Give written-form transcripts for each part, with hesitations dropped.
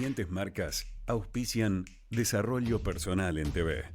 siguientes marcas auspician Desarrollo Personal en TV.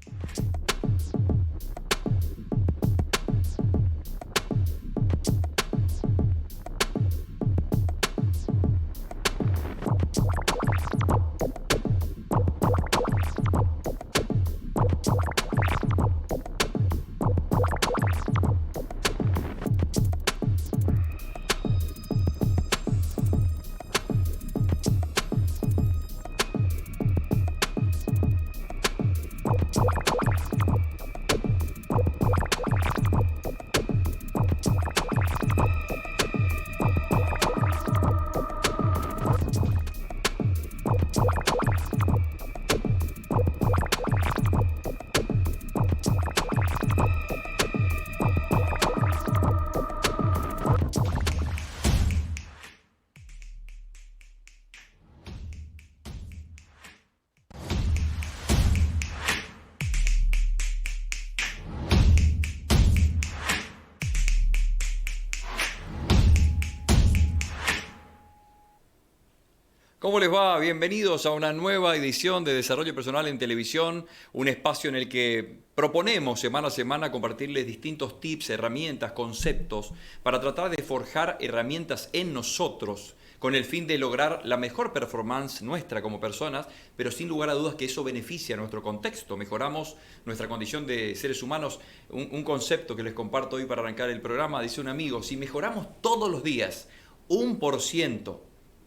¿Cómo les va? Bienvenidos a una nueva edición de Desarrollo Personal en Televisión, un espacio en el que proponemos semana a semana compartirles distintos tips, herramientas, conceptos para tratar de forjar herramientas en nosotros con el fin de lograr la mejor performance nuestra como personas, pero sin lugar a dudas que eso beneficia a nuestro contexto, mejoramos nuestra condición de seres humanos. Un concepto que les comparto hoy para arrancar el programa, dice un amigo: si mejoramos todos los días 1%,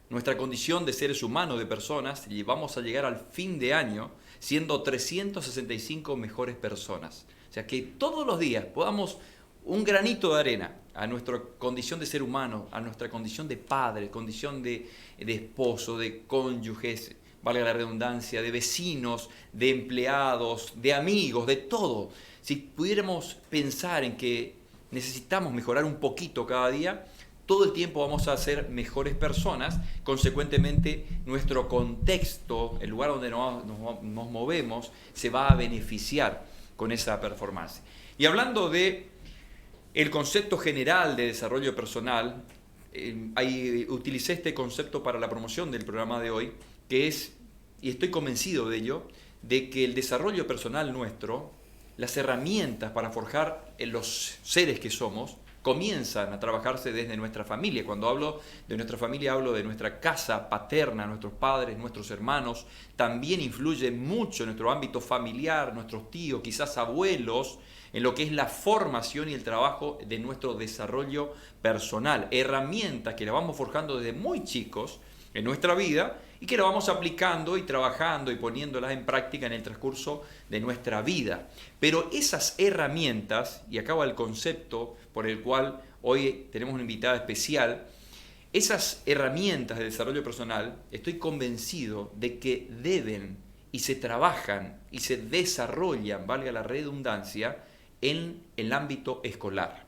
nuestra condición de seres humanos, de personas, y vamos a llegar al fin de año siendo 365 mejores personas. O sea, que todos los días podamos un granito de arena a nuestra condición de ser humano, a nuestra condición de padre, condición de esposo, de cónyuges, valga la redundancia, de vecinos, de empleados, de amigos, de todo. Si pudiéramos pensar en que necesitamos mejorar un poquito cada día, todo el tiempo vamos a ser mejores personas. Consecuentemente, nuestro contexto, el lugar donde nos movemos, se va a beneficiar con esa performance. Y hablando de el concepto general de desarrollo personal, utilicé este concepto para la promoción del programa de hoy, que es, y estoy convencido de ello, de que el desarrollo personal nuestro, las herramientas para forjar en los seres que somos, comienzan a trabajarse desde nuestra familia. Cuando hablo de nuestra familia, hablo de nuestra casa paterna, nuestros padres, nuestros hermanos. También influye mucho en nuestro ámbito familiar, nuestros tíos, quizás abuelos, en lo que es la formación y el trabajo de nuestro desarrollo personal. Herramientas que las vamos forjando desde muy chicos en nuestra vida y que las vamos aplicando y trabajando y poniéndolas en práctica en el transcurso de nuestra vida. Pero esas herramientas, y acaba el concepto por el cual hoy tenemos una invitada especial, esas herramientas de desarrollo personal, estoy convencido de que deben y se trabajan y se desarrollan, valga la redundancia, en el ámbito escolar.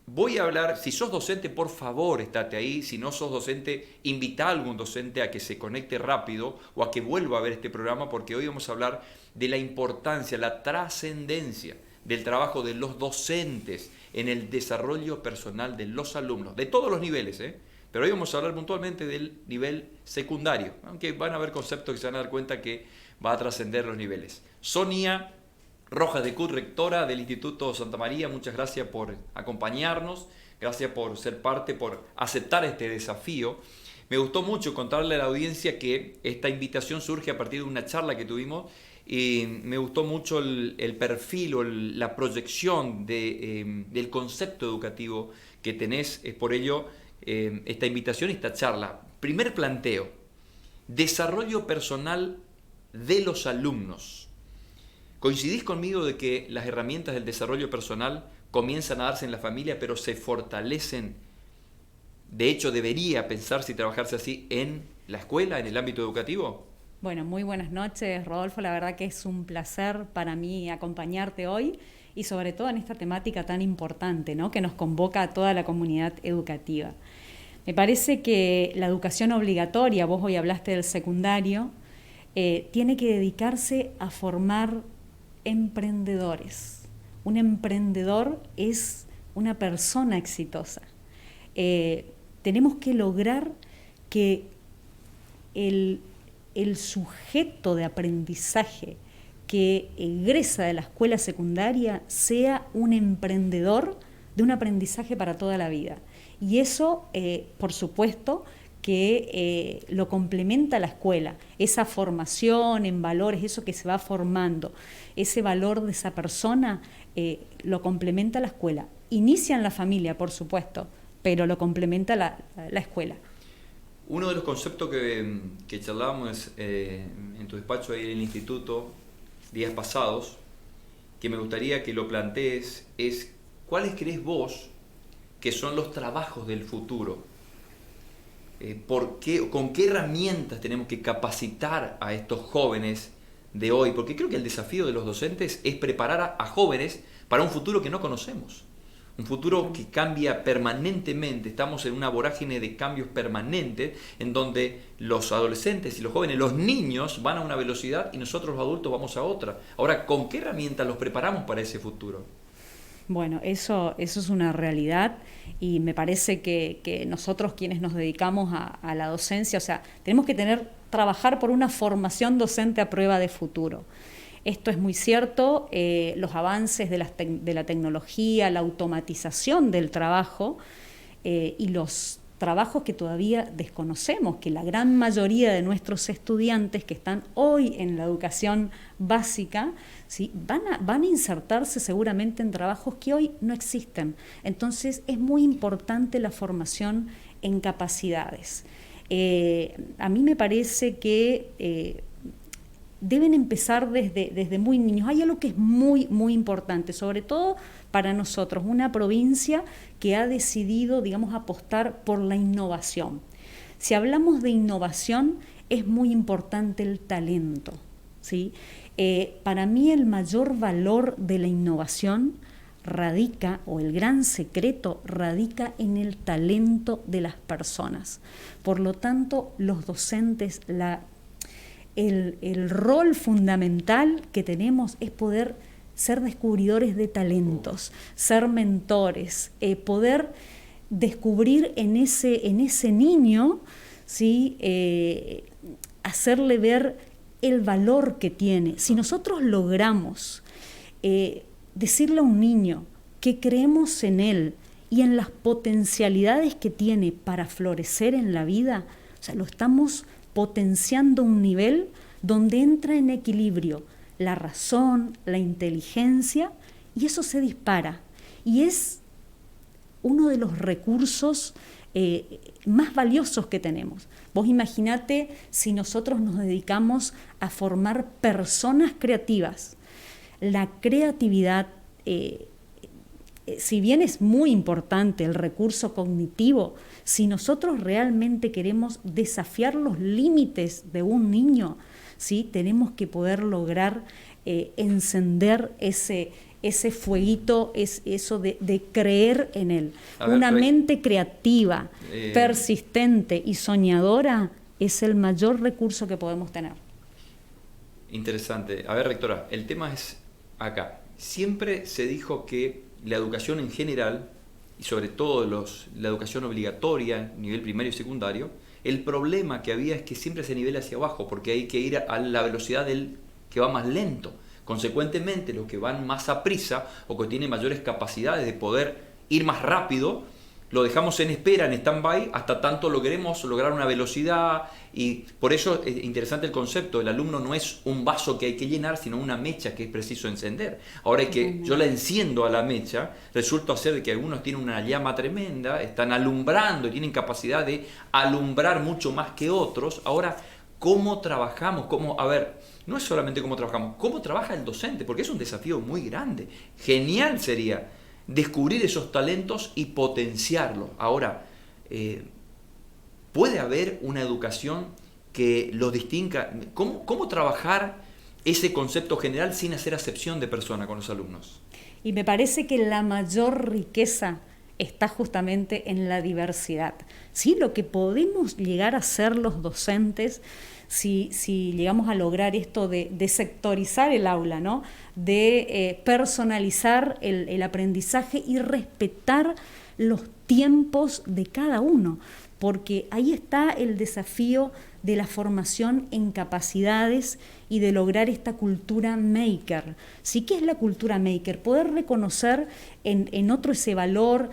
Voy a hablar, si sos docente, por favor, estate ahí. Si no sos docente, invita a algún docente a que se conecte rápido o a que vuelva a ver este programa, porque hoy vamos a hablar de la importancia, la trascendencia del trabajo de los docentes en el desarrollo personal de los alumnos, de todos los niveles, pero hoy vamos a hablar puntualmente del nivel secundario, aunque van a haber conceptos que se van a dar cuenta que va a trascender los niveles. Sonia Rojas de Cut, rectora del Instituto Santa María, muchas gracias por acompañarnos, gracias por ser parte, por aceptar este desafío. Me gustó mucho contarle a la audiencia que esta invitación surge a partir de una charla que tuvimos y me gustó mucho el perfil o la proyección del concepto educativo que tenés. Es por ello esta invitación y esta charla. Primer planteo: desarrollo personal de los alumnos. ¿Coincidís conmigo de que las herramientas del desarrollo personal comienzan a darse en la familia, pero se fortalecen? De hecho, debería pensarse y trabajarse así en la escuela, en el ámbito educativo. Bueno, muy buenas noches, Rodolfo. La verdad que es un placer para mí acompañarte hoy y sobre todo en esta temática tan importante, ¿no?, que nos convoca a toda la comunidad educativa. Me parece que la educación obligatoria, vos hoy hablaste del secundario, tiene que dedicarse a formar emprendedores. Un emprendedor es una persona exitosa. Tenemos que lograr que el, el sujeto de aprendizaje que egresa de la escuela secundaria sea un emprendedor de un aprendizaje para toda la vida. Y eso, por supuesto, que lo complementa la escuela, esa formación en valores, eso que se va formando, ese valor de esa persona, lo complementa la escuela. Inicia en la familia, por supuesto, pero lo complementa la escuela. Uno de los conceptos que charlábamos en tu despacho ahí en el instituto días pasados, que me gustaría que lo plantees, es ¿cuáles crees vos que son los trabajos del futuro? ¿Con qué herramientas tenemos que capacitar a estos jóvenes de hoy? Porque creo que el desafío de los docentes es preparar a jóvenes para un futuro que no conocemos. Un futuro que cambia permanentemente. Estamos en una vorágine de cambios permanentes en donde los adolescentes y los jóvenes, los niños van a una velocidad y nosotros los adultos vamos a otra. Ahora, ¿con qué herramientas los preparamos para ese futuro? Bueno, eso es una realidad y me parece que nosotros quienes nos dedicamos a la docencia, o sea, tenemos que trabajar por una formación docente a prueba de futuro. Esto es muy cierto, los avances de la tecnología, la automatización del trabajo y los trabajos que todavía desconocemos, que la gran mayoría de nuestros estudiantes que están hoy en la educación básica, ¿sí? van a insertarse seguramente en trabajos que hoy no existen. Entonces es muy importante la formación en capacidades. A mí me parece que deben empezar desde muy niños. Hay algo que es muy, muy importante, sobre todo para nosotros, una provincia que ha decidido, digamos, apostar por la innovación. Si hablamos de innovación, es muy importante el talento, ¿sí? Para mí el mayor valor de la innovación radica, o el gran secreto radica en el talento de las personas. Por lo tanto, los docentes, el rol fundamental que tenemos es poder ser descubridores de talentos, ser mentores, poder descubrir en ese niño, ¿sí? Hacerle ver el valor que tiene. Si nosotros logramos decirle a un niño que creemos en él y en las potencialidades que tiene para florecer en la vida, o sea, lo estamos potenciando a un nivel donde entra en equilibrio la razón, la inteligencia, y eso se dispara. Y es uno de los recursos más valiosos que tenemos. Vos imaginate si nosotros nos dedicamos a formar personas creativas. La creatividad, si bien es muy importante el recurso cognitivo, si nosotros realmente queremos desafiar los límites de un niño, ¿sí? Tenemos que poder lograr encender ese fueguito, eso de creer en él. Una mente creativa, persistente y soñadora es el mayor recurso que podemos tener. Interesante. A ver, rectora, el tema es acá. Siempre se dijo que la educación en general, y sobre todo la educación obligatoria, nivel primario y secundario, el problema que había es que siempre se nivela hacia abajo, porque hay que ir a la velocidad del que va más lento. Consecuentemente, los que van más a prisa o que tienen mayores capacidades de poder ir más rápido, lo dejamos en espera, en stand-by, hasta tanto logremos lograr una velocidad. Y por eso es interesante el concepto. El alumno no es un vaso que hay que llenar, sino una mecha que es preciso encender. Ahora yo la enciendo a la mecha, resulta ser que algunos tienen una llama tremenda, están alumbrando y tienen capacidad de alumbrar mucho más que otros. Ahora, ¿cómo trabajamos? No es solamente cómo trabajamos, cómo trabaja el docente, porque es un desafío muy grande. Genial sería descubrir esos talentos y potenciarlos. Ahora, ¿puede haber una educación que los distinga? ¿Cómo trabajar ese concepto general sin hacer acepción de persona con los alumnos? Y me parece que la mayor riqueza está justamente en la diversidad. ¿Sí? Lo que podemos llegar a hacer los docentes, si llegamos a lograr esto de sectorizar el aula, ¿no? De personalizar el aprendizaje y respetar los tiempos de cada uno, porque ahí está el desafío de la formación en capacidades y de lograr esta cultura maker. ¿Sí? ¿Qué es la cultura maker? Poder reconocer en otro ese valor,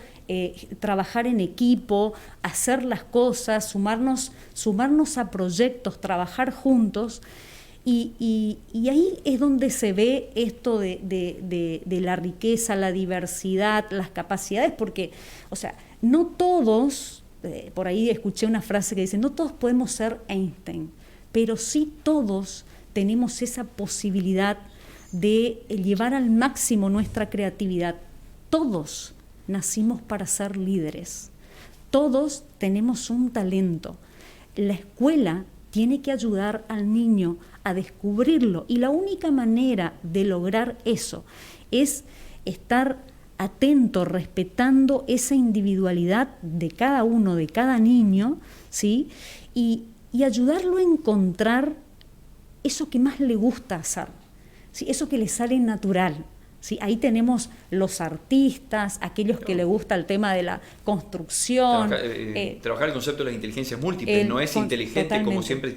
trabajar en equipo, hacer las cosas, sumarnos a proyectos, trabajar juntos. Y ahí es donde se ve esto de la riqueza, la diversidad, las capacidades, porque, o sea, no todos, por ahí escuché una frase que dice, no todos podemos ser Einstein, pero sí todos tenemos esa posibilidad de llevar al máximo nuestra creatividad. Todos nacimos para ser líderes, todos tenemos un talento. La escuela tiene que ayudar al niño a descubrirlo, y la única manera de lograr eso es estar atento, respetando esa individualidad de cada uno, de cada niño, ¿sí? Y ayudarlo a encontrar eso que más le gusta hacer, ¿sí? Eso que le sale natural. ¿Sí? Ahí tenemos los artistas, aquellos que les gusta el tema de la construcción. Trabajar el concepto de las inteligencias múltiples. No es inteligente, totalmente, como siempre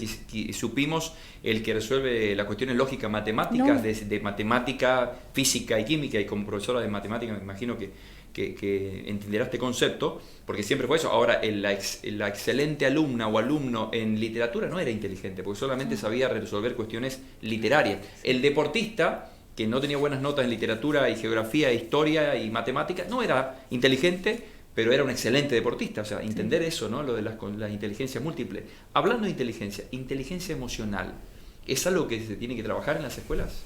supimos, el que resuelve las cuestiones lógicas matemáticas, no, de matemática, física y química, y como profesora de matemática me imagino que entenderá este concepto, porque siempre fue eso. Ahora, la excelente alumna o alumno en literatura no era inteligente, porque solamente sabía resolver cuestiones literarias. El deportista, que no tenía buenas notas en literatura y geografía, historia y matemáticas, no era inteligente, pero era un excelente deportista. O sea, entender eso, ¿no? Lo de las inteligencias múltiples. Hablando de inteligencia emocional, ¿es algo que se tiene que trabajar en las escuelas?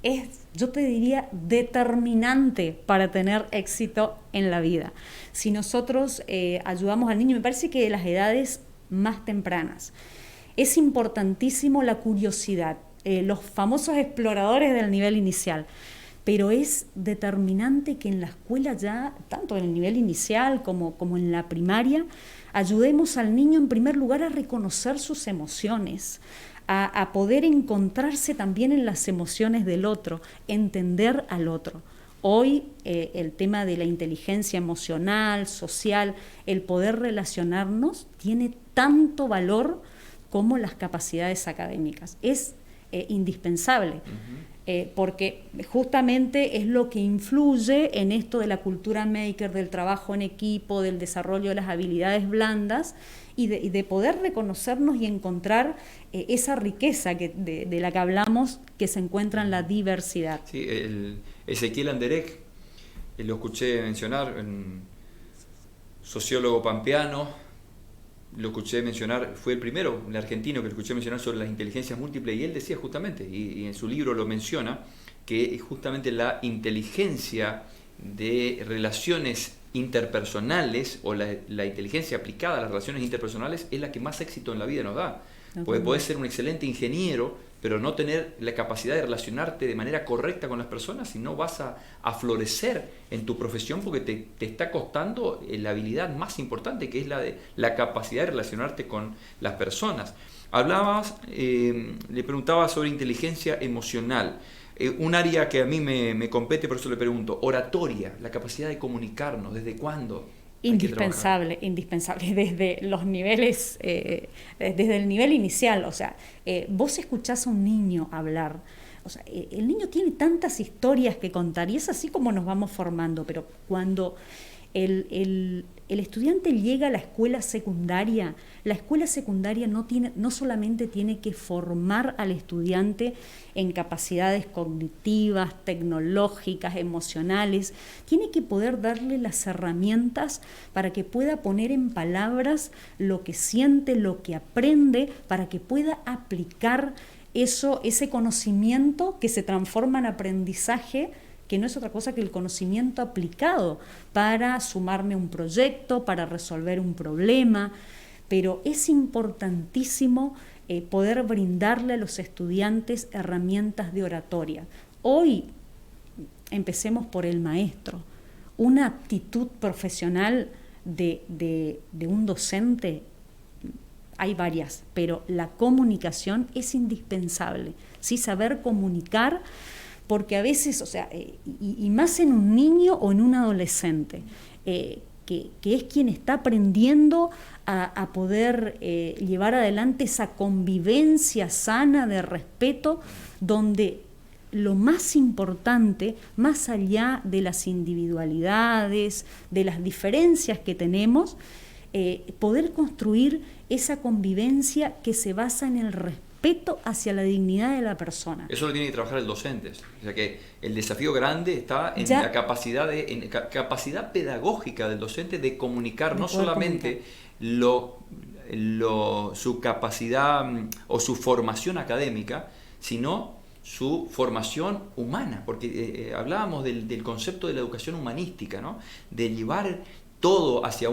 Es, yo te diría, determinante para tener éxito en la vida. Si nosotros ayudamos al niño, me parece que de las edades más tempranas, es importantísimo la curiosidad. Los famosos exploradores del nivel inicial, pero es determinante que en la escuela ya, tanto en el nivel inicial como en la primaria, ayudemos al niño en primer lugar a reconocer sus emociones, a poder encontrarse también en las emociones del otro, entender al otro. Hoy el tema de la inteligencia emocional, social, el poder relacionarnos, tiene tanto valor como las capacidades académicas. Es indispensable, porque justamente es lo que influye en esto de la cultura maker, del trabajo en equipo, del desarrollo de las habilidades blandas y de poder reconocernos y encontrar esa riqueza de la que hablamos, que se encuentra en la diversidad. Sí, Ezequiel Anderegg, lo escuché mencionar, un sociólogo pampeano. Lo escuché mencionar, fue el primero, el argentino que lo escuché mencionar sobre las inteligencias múltiples, y él decía justamente, y en su libro lo menciona, que justamente la inteligencia de relaciones interpersonales o la inteligencia aplicada a las relaciones interpersonales es la que más éxito en la vida nos da. Puedes ser un excelente ingeniero, pero no tener la capacidad de relacionarte de manera correcta con las personas, y no vas a florecer en tu profesión, porque te está costando la habilidad más importante, que es la de la capacidad de relacionarte con las personas. Hablabas, le preguntaba sobre inteligencia emocional, un área que a mí me compete, por eso le pregunto, oratoria, la capacidad de comunicarnos, ¿desde cuándo? Indispensable, desde los niveles, desde el nivel inicial. O sea, vos escuchás a un niño hablar, o sea, el niño tiene tantas historias que contar, y es así como nos vamos formando. Pero cuando el estudiante llega a la escuela secundaria no solamente tiene que formar al estudiante en capacidades cognitivas, tecnológicas, emocionales, tiene que poder darle las herramientas para que pueda poner en palabras lo que siente, lo que aprende, para que pueda aplicar ese conocimiento que se transforma en aprendizaje, que no es otra cosa que el conocimiento aplicado para sumarme a un proyecto, para resolver un problema. Pero es importantísimo poder brindarle a los estudiantes herramientas de oratoria. Hoy empecemos por el maestro. Una aptitud profesional de un docente, hay varias, pero la comunicación es indispensable, ¿sí? Saber comunicar, porque a veces, o sea, y más en un niño o en un adolescente, que que es quien está aprendiendo a poder llevar adelante esa convivencia sana de respeto, donde lo más importante, más allá de las individualidades, de las diferencias que tenemos, poder construir esa convivencia que se basa en el respeto hacia la dignidad de la persona. Eso lo tiene que trabajar el docente. O sea que el desafío grande está en la capacidad pedagógica del docente de comunicar, no solamente su capacidad o su formación académica, sino su formación humana, porque hablábamos del concepto de la educación humanística, ¿no? De llevar todo hacia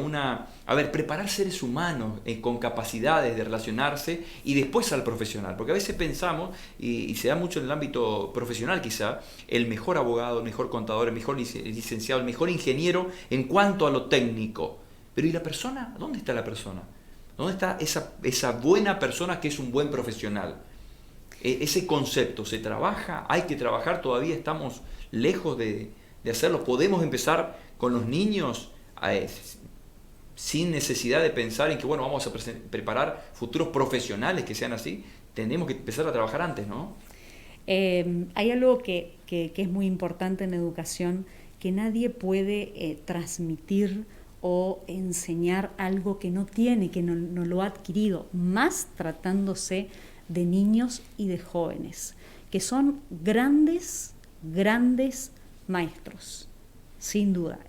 preparar seres humanos con capacidades de relacionarse y después al profesional, porque a veces pensamos, y se da mucho en el ámbito profesional quizá, el mejor abogado, el mejor contador, el mejor licenciado, el mejor ingeniero en cuanto a lo técnico, pero ¿y la persona? ¿Dónde está la persona? ¿Dónde está esa buena persona que es un buen profesional? Ese concepto se trabaja, hay que trabajar, todavía estamos lejos de hacerlo. Podemos empezar con los niños sin necesidad de pensar en que vamos a preparar futuros profesionales que sean así. Tenemos que empezar a trabajar antes, ¿no? Hay algo que es muy importante en educación, que nadie puede transmitir o enseñar algo que no tiene, que no lo ha adquirido, más tratándose de niños y de jóvenes, que son grandes maestros, sin duda.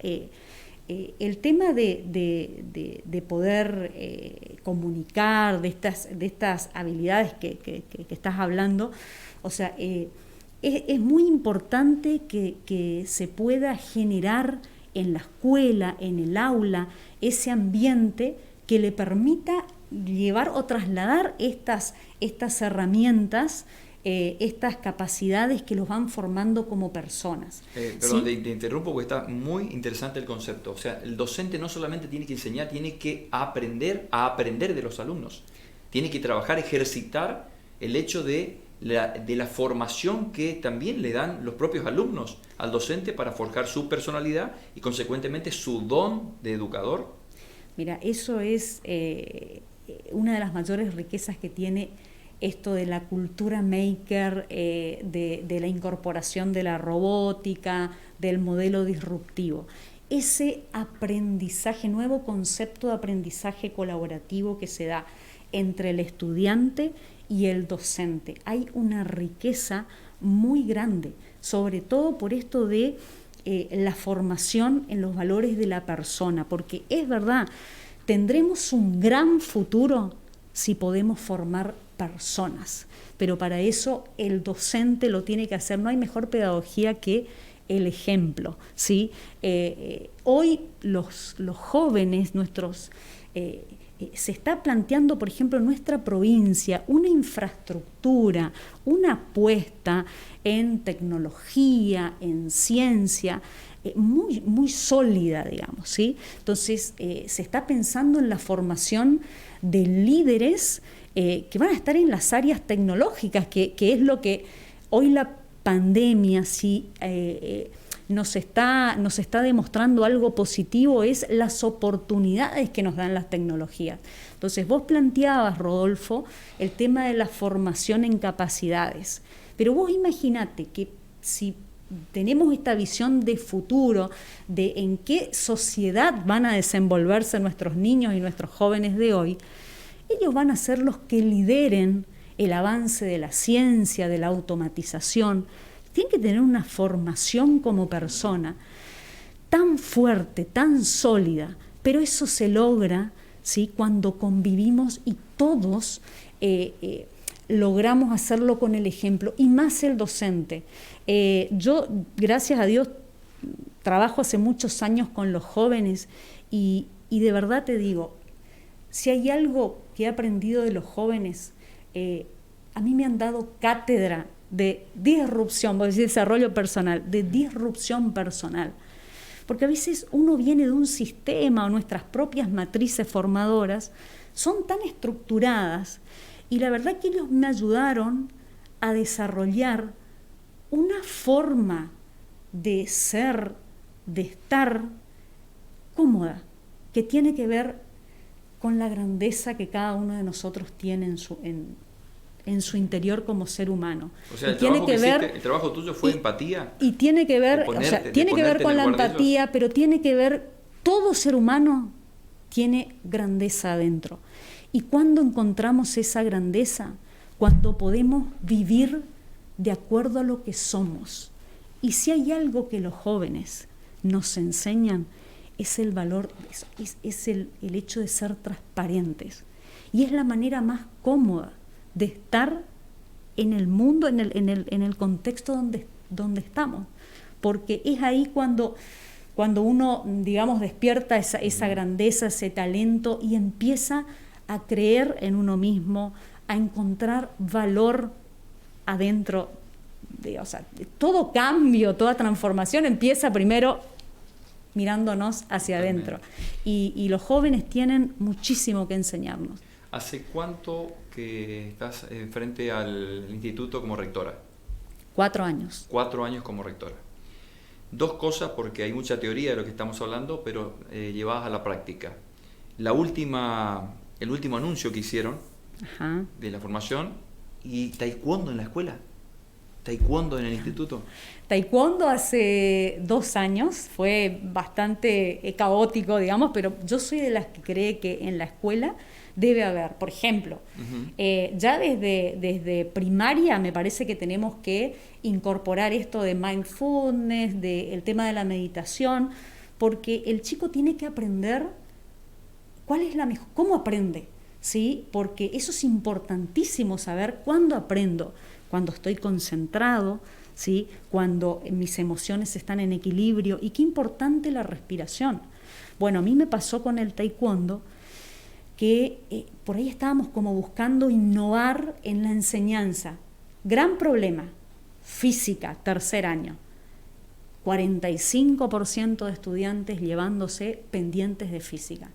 El tema de poder comunicar, de estas habilidades que estás hablando, o sea, es muy importante que se pueda generar en la escuela, en el aula, ese ambiente que le permita llevar o trasladar estas herramientas, estas capacidades que los van formando como personas. Perdón, ¿sí? Te interrumpo porque está muy interesante el concepto. O sea, el docente no solamente tiene que enseñar, tiene que aprender a aprender de los alumnos. Tiene que trabajar, ejercitar el hecho de la formación que también le dan los propios alumnos al docente para forjar su personalidad y consecuentemente su don de educador. Mira, eso es una de las mayores riquezas que tiene esto de la cultura maker, de la incorporación de la robótica, del modelo disruptivo. Ese aprendizaje, nuevo concepto de aprendizaje colaborativo que se da entre el estudiante y el docente. Hay una riqueza muy grande, sobre todo por esto de la formación en los valores de la persona, porque es verdad, tendremos un gran futuro si podemos formar personas, pero para eso el docente lo tiene que hacer. No hay mejor pedagogía que el ejemplo, ¿sí? Hoy los jóvenes, se está planteando, por ejemplo, en nuestra provincia, una infraestructura, una apuesta en tecnología, en ciencia, muy sólida, digamos, ¿sí? Entonces, se está pensando en la formación de líderes que van a estar en las áreas tecnológicas, que es lo que hoy la pandemia sí nos está demostrando algo positivo, es las oportunidades que nos dan las tecnologías. Entonces, vos planteabas, Rodolfo, el tema de la formación en capacidades, pero vos imaginate que si tenemos esta visión de futuro, de en qué sociedad van a desenvolverse nuestros niños y nuestros jóvenes de hoy, ellos van a ser los que lideren el avance de la ciencia, de la automatización. Tienen que tener una formación como persona tan fuerte, tan sólida, pero eso se logra, ¿sí?, cuando convivimos y todos logramos hacerlo con el ejemplo, y más el docente. Yo, gracias a Dios, trabajo hace muchos años con los jóvenes y de verdad te digo, si hay algo que he aprendido de los jóvenes, a mí me han dado cátedra de disrupción, voy a decir desarrollo personal, de disrupción personal. Porque a veces uno viene de un sistema, o nuestras propias matrices formadoras son tan estructuradas, y la verdad que ellos me ayudaron a desarrollar una forma de ser, de estar cómoda, que tiene que ver con la grandeza que cada uno de nosotros tiene en su interior como ser humano. O sea, el trabajo tuyo fue empatía. Y tiene que ver, tiene que ver con la empatía, pero tiene que ver, todo ser humano tiene grandeza adentro. Y cuando encontramos esa grandeza, cuando podemos vivir de acuerdo a lo que somos. Y si hay algo que los jóvenes nos enseñan, es el valor, es el hecho de ser transparentes. Y es la manera más cómoda de estar en el mundo, en el contexto donde estamos. Porque es ahí cuando uno, digamos, despierta esa grandeza, ese talento y empieza a creer en uno mismo, a encontrar valor adentro. Todo cambio, toda transformación empieza primero mirándonos hacia adentro. Y los jóvenes tienen muchísimo que enseñarnos. ¿Hace cuánto que estás frente al instituto como rectora? 4 años. 4 años como rectora. 2 cosas, porque hay mucha teoría de lo que estamos hablando, pero llevadas a la práctica. El último anuncio que hicieron de la formación, y taekwondo en la escuela. ¿Taekwondo en el instituto? Taekwondo hace 2 años, fue bastante caótico, digamos, pero yo soy de las que cree que en la escuela debe haber, por ejemplo, ya desde primaria me parece que tenemos que incorporar esto de mindfulness, el tema de la meditación, porque el chico tiene que aprender cuál es cómo aprende, ¿sí? Porque eso es importantísimo saber cuándo aprendo. Cuando estoy concentrado, ¿sí? Cuando mis emociones están en equilibrio, y qué importante la respiración. Bueno, a mí me pasó con el taekwondo que por ahí estábamos como buscando innovar en la enseñanza. Gran problema, física, 3er año. 45% de estudiantes llevándose pendientes de física.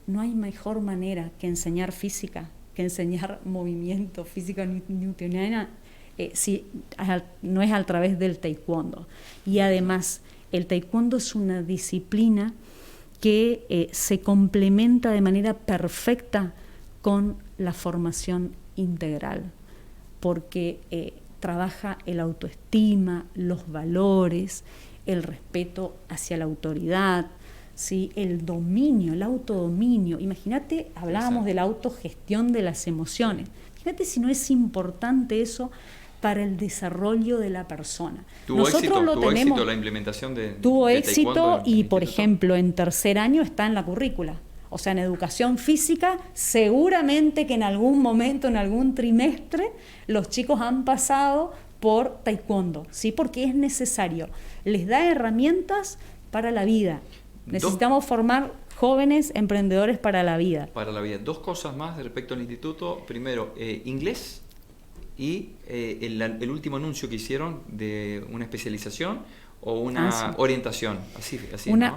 No hay mejor manera que enseñar física, que enseñar movimiento físico newtoniano, no es a través del taekwondo. Y además, el taekwondo es una disciplina que se complementa de manera perfecta con la formación integral, porque trabaja el autoestima, los valores, el respeto hacia la autoridad, ¿sí? El dominio, el autodominio. Imagínate, hablábamos de la autogestión de las emociones. Fíjate si no es importante eso para el desarrollo de la persona. Tuvo éxito la implementación de Tuvo éxito taekwondo y, por ejemplo, en 3er año está en la currícula. O sea, en educación física, seguramente que en algún momento, en algún trimestre, los chicos han pasado por taekwondo, ¿sí? Porque es necesario. Les da herramientas para la vida. Necesitamos formar jóvenes emprendedores para la vida. Para la vida. 2 cosas más respecto al instituto. Primero, inglés y el último anuncio que hicieron de una especialización o una orientación. Así,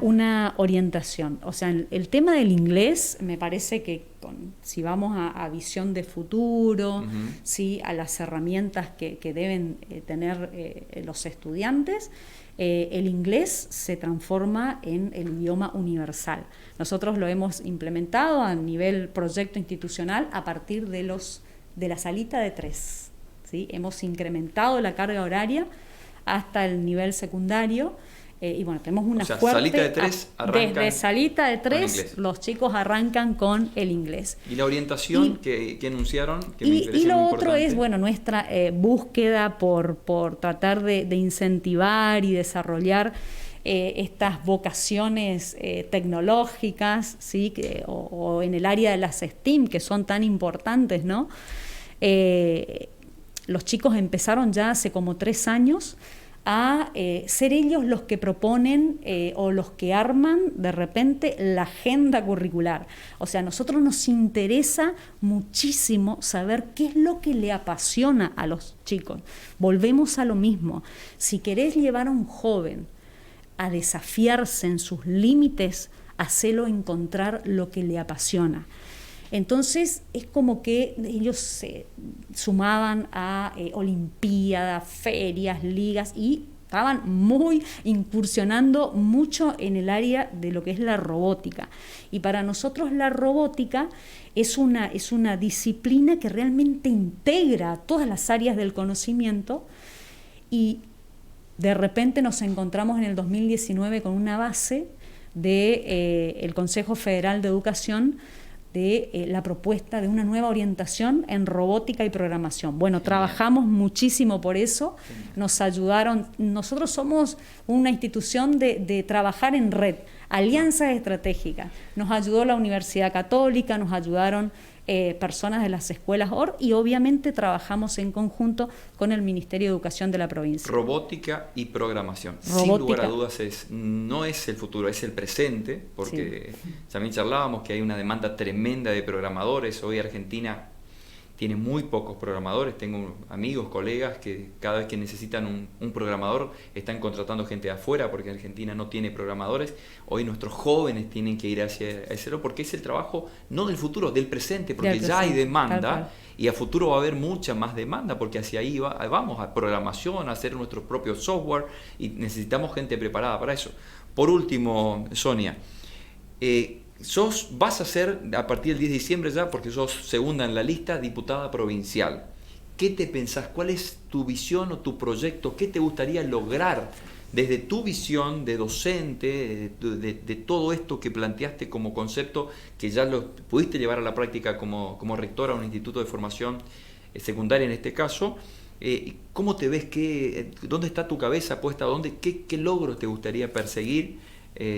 una orientación. O sea, el tema del inglés me parece que si vamos a visión de futuro, ¿sí? A las herramientas que deben tener los estudiantes, el inglés se transforma en el idioma universal. Nosotros lo hemos implementado a nivel proyecto institucional a partir de la salita de 3. ¿Sí? Hemos incrementado la carga horaria hasta el nivel secundario y bueno, tenemos una fuerte... salita de 3 arrancan desde salita de 3 los chicos arrancan con el inglés. ¿Y la orientación que anunciaron? Y lo otro es, bueno, nuestra búsqueda por tratar de incentivar y desarrollar estas vocaciones tecnológicas, ¿sí? o en el área de las STEAM, que son tan importantes, ¿no? Los chicos empezaron ya hace como 3 años a ser ellos los que proponen o los que arman de repente la agenda curricular. O sea, a nosotros nos interesa muchísimo saber qué es lo que le apasiona a los chicos. Volvemos a lo mismo. Si querés llevar a un joven a desafiarse en sus límites, hacelo encontrar lo que le apasiona. Entonces es como que ellos se sumaban a olimpiadas, ferias, ligas y estaban muy incursionando mucho en el área de lo que es la robótica. Y para nosotros la robótica es una disciplina que realmente integra todas las áreas del conocimiento, y de repente nos encontramos en el 2019 con una base del Consejo Federal de Educación de la propuesta de una nueva orientación en robótica y programación. Bueno, trabajamos muchísimo por eso, nos ayudaron, nosotros somos una institución de trabajar en red, alianzas estratégicas, nos ayudó la Universidad Católica, nos ayudaron personas de las escuelas OR, y obviamente trabajamos en conjunto con el Ministerio de Educación de la provincia. Robótica y programación. Robótica. Sin lugar a dudas no es el futuro, es el presente, porque también charlábamos que hay una demanda tremenda de programadores. Hoy Argentina tiene muy pocos programadores. Tengo amigos, colegas que cada vez que necesitan un programador están contratando gente de afuera, porque Argentina no tiene programadores. Hoy nuestros jóvenes tienen que ir hacia ese lado, porque es el trabajo no del futuro, del presente, porque ya hay demanda y a futuro va a haber mucha más demanda, porque hacia ahí vamos a programación, a hacer nuestro propio software, y necesitamos gente preparada para eso. Por último, Sonia, vas a ser, a partir del 10 de diciembre ya, porque sos segunda en la lista, diputada provincial. ¿Qué te pensás? ¿Cuál es tu visión o tu proyecto? ¿Qué te gustaría lograr desde tu visión de docente, de todo esto que planteaste como concepto, que ya lo pudiste llevar a la práctica como rectora de un instituto de formación secundaria en este caso? ¿Cómo te ves? ¿Dónde está tu cabeza puesta? ¿Qué logros te gustaría perseguir?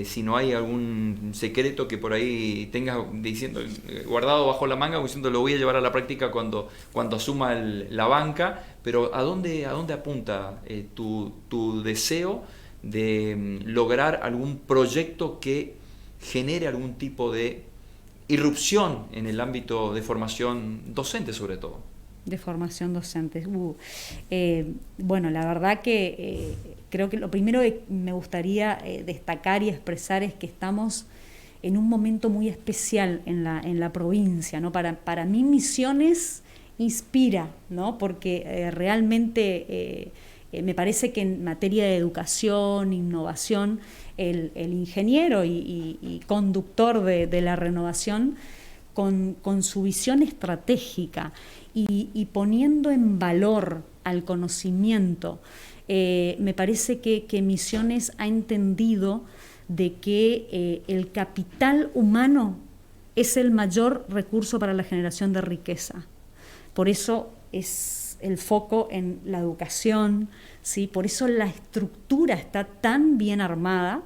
Si no hay algún secreto que por ahí tengas diciendo, guardado bajo la manga, diciendo lo voy a llevar a la práctica cuando asuma la banca, pero ¿a dónde apunta tu deseo de lograr algún proyecto que genere algún tipo de irrupción en el ámbito de formación docente, sobre todo? De formación docente. Bueno, la verdad que creo que lo primero que me gustaría destacar y expresar es que estamos en un momento muy especial en la provincia, ¿no? Para mí Misiones inspira, ¿no? Porque realmente me parece que en materia de educación, innovación, el ingeniero y conductor de la renovación, con su visión estratégica y poniendo en valor al conocimiento, me parece que Misiones ha entendido de que el capital humano es el mayor recurso para la generación de riqueza. Por eso es el foco en la educación, ¿sí? Por eso la estructura está tan bien armada.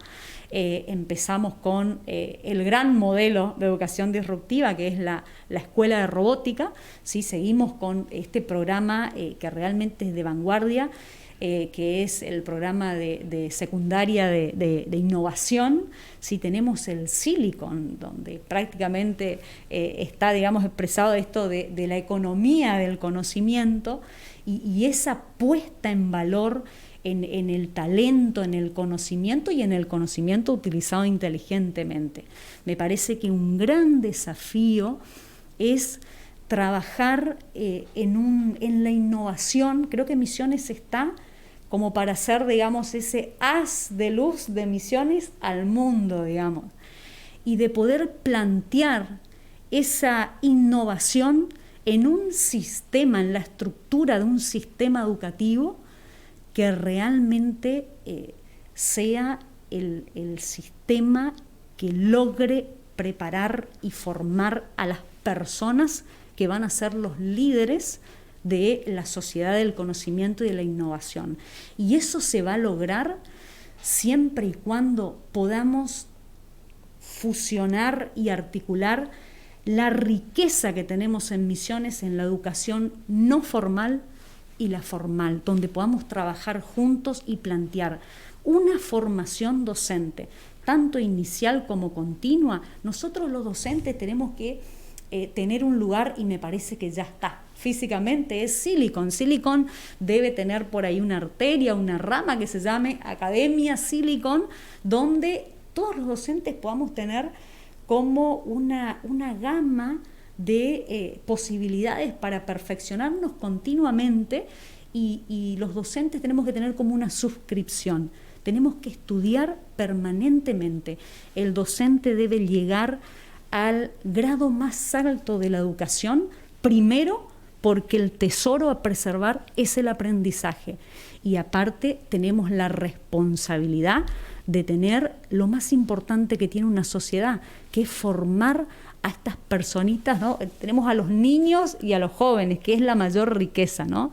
Empezamos con el gran modelo de educación disruptiva, que es la escuela de robótica, ¿sí? Seguimos con este programa que realmente es de vanguardia, que es el programa de secundaria de innovación. ¿Sí? Tenemos el Silicon, donde prácticamente está, digamos, expresado esto de la economía del conocimiento, y esa puesta en valor en el talento, en el conocimiento y en el conocimiento utilizado inteligentemente. Me parece que un gran desafío es trabajar en la innovación. Creo que Misiones está como para ser, digamos, ese haz de luz de Misiones al mundo, digamos, y de poder plantear esa innovación en un sistema, en la estructura de un sistema educativo que realmente sea el sistema que logre preparar y formar a las personas que van a ser los líderes de la sociedad del conocimiento y de la innovación. Y eso se va a lograr siempre y cuando podamos fusionar y articular la riqueza que tenemos en Misiones en la educación no formal y la formal, donde podamos trabajar juntos y plantear una formación docente, tanto inicial como continua. Nosotros los docentes tenemos que tener un lugar, y me parece que ya está. Físicamente es Silicon. Silicon debe tener por ahí una arteria, una rama que se llame Academia Silicon, donde todos los docentes podamos tener como una gama de posibilidades para perfeccionarnos continuamente y los docentes tenemos que tener como una suscripción. Tenemos que estudiar permanentemente. El docente debe llegar al grado más alto de la educación, primero porque el tesoro a preservar es el aprendizaje. Y aparte tenemos la responsabilidad de tener lo más importante que tiene una sociedad, que es formar a estas personitas, ¿no? Tenemos a los niños y a los jóvenes, que es la mayor riqueza, ¿no?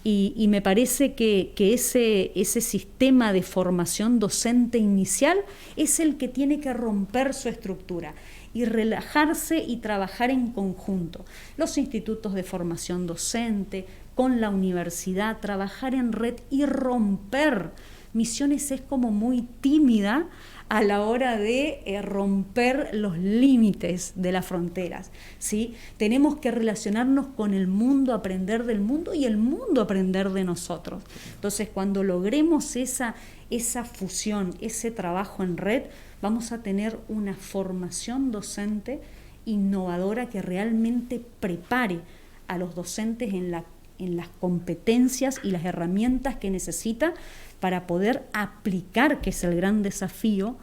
Y me parece que ese sistema de formación docente inicial es el que tiene que romper su estructura y relajarse y trabajar en conjunto. Los institutos de formación docente, con la universidad, trabajar en red y romper. Misiones es como muy tímida a la hora de romper los límites de las fronteras, ¿sí? Tenemos que relacionarnos con el mundo, aprender del mundo y el mundo aprender de nosotros. Entonces, cuando logremos esa fusión, ese trabajo en red, vamos a tener una formación docente innovadora que realmente prepare a los docentes en las competencias y las herramientas que necesita para poder aplicar, que es el gran desafío,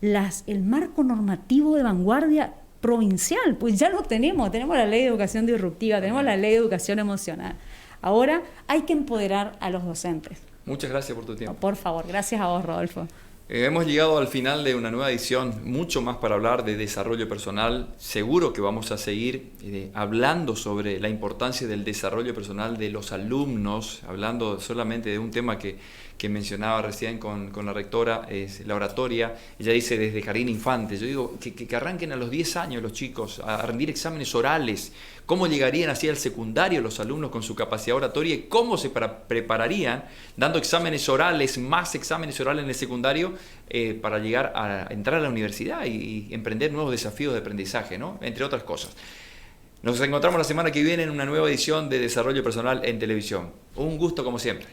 el marco normativo de vanguardia provincial. Pues ya lo tenemos la ley de educación disruptiva, tenemos la ley de educación emocional. Ahora hay que empoderar a los docentes. Muchas gracias por tu tiempo. Por favor, gracias a vos, Rodolfo. Hemos llegado al final de una nueva edición, mucho más para hablar de desarrollo personal. Seguro que vamos a seguir hablando sobre la importancia del desarrollo personal de los alumnos, hablando solamente de un tema que mencionaba recién con la rectora, es la oratoria. Ella dice desde jardín infante. Yo digo que arranquen a los 10 años los chicos a rendir exámenes orales. ¿Cómo llegarían así al secundario los alumnos con su capacidad oratoria y cómo se prepararían dando exámenes orales, más exámenes orales en el secundario para llegar a entrar a la universidad y emprender nuevos desafíos de aprendizaje, ¿no? Entre otras cosas. Nos encontramos la semana que viene en una nueva edición de Desarrollo Personal en Televisión. Un gusto como siempre.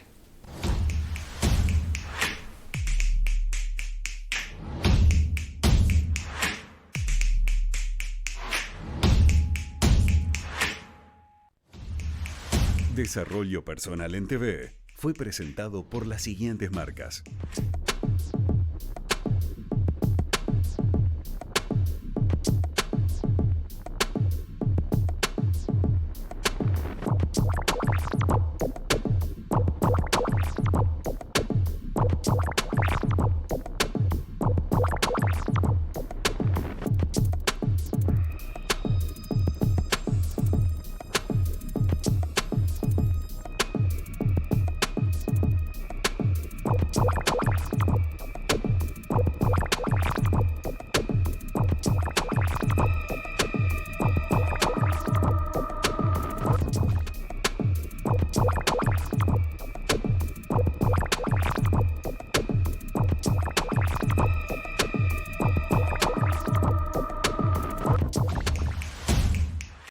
Desarrollo Personal en TV fue presentado por las siguientes marcas.